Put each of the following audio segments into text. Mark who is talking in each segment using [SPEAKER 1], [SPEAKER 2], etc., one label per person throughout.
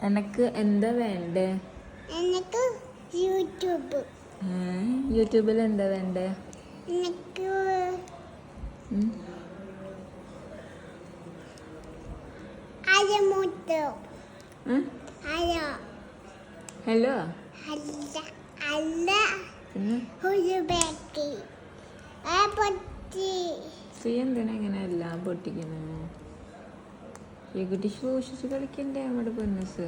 [SPEAKER 1] എനക്ക് എന്താ വേണ്ടേ?
[SPEAKER 2] എനിക്ക് യൂട്യൂബ്.
[SPEAKER 1] യൂട്യൂബിൽ എന്താ വേണ്ടേ?
[SPEAKER 2] എനിക്ക് അരമുട്ടോ. ഹലോ
[SPEAKER 1] ഹലോ
[SPEAKER 2] അല്ല അല്ല
[SPEAKER 1] പിന്നെ
[SPEAKER 2] ഒരു ബാക്കി പൊട്ടി.
[SPEAKER 1] ഫ്രീ എന്തിനാ ഇങ്ങനെ എല്ലാം പൊട്ടിക്കുന്നു? ഈ കുട്ടി സൂക്ഷിച്ച് കളിക്കണ്ടേ നമ്മുടെ പൊന്നസ്?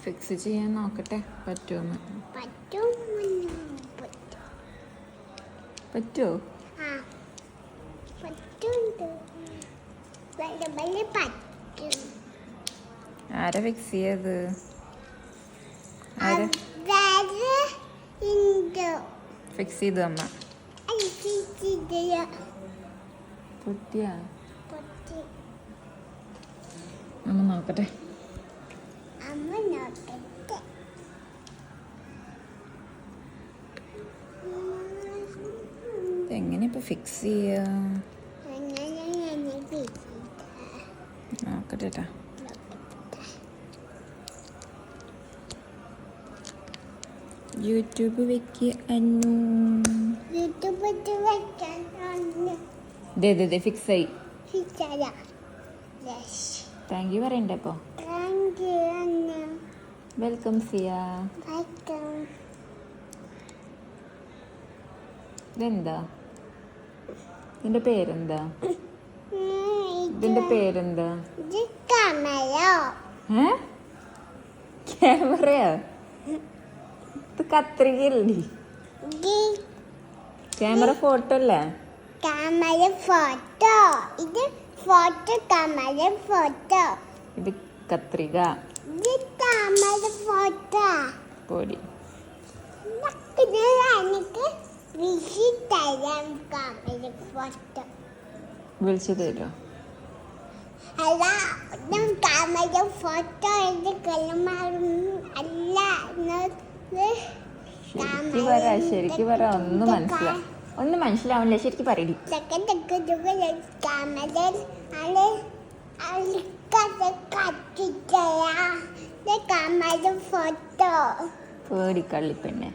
[SPEAKER 1] ഫിക്സ് ചെയ്യാൻ നോക്കട്ടെ പറ്റുമോ? പറ്റുമോ? ആരാ ഫിക്സ് ചെയ്യത്? ആരാ ഫിക്സ് ചെയ്തു? അമ്മ പൊട്ടിയാ? അമ്മ നോക്കട്ടെ. എങ്ങനെ ഇപ്പൊ ഫിക്സ് ചെയ്യാ? നോക്കട്ടെ. യൂട്യൂബ് വെക്ക് അന്നു. ഫിക്സ് ആയി. താങ്ക് യു പറയണ്ടേ അപ്പൊ? വെൽക്കം സിയ. ഇതെന്താ? ഇതിന്റെ പേരെന്താ? ഇതിന്റെ പേരെന്താ? ക്യാമറയോ? ഇത് കത്രികയല്ലേ? ക്യാമറ ഫോട്ടോ അല്ലേ?
[SPEAKER 2] Camera photo. ഇത് ഫോട്ടോ ക്യാമറ ഫോട്ടോ.
[SPEAKER 1] ഇത് കത്രിക.
[SPEAKER 2] ഇത് ക്യാമറ ഫോട്ടോ.
[SPEAKER 1] പൊടി.
[SPEAKER 2] എനിക്ക്
[SPEAKER 1] വിളിച്ചു തരുമോ?
[SPEAKER 2] അല്ല ക്യാമറ ഫോട്ടോ
[SPEAKER 1] ശരിക്ക് പറ. ഒന്നും മനസ്സിലാവില്ല. ശരിക്കും പറയടി.
[SPEAKER 2] ഫോട്ടോ.
[SPEAKER 1] പേടി കള്ളിപ്പെണ്ണെ.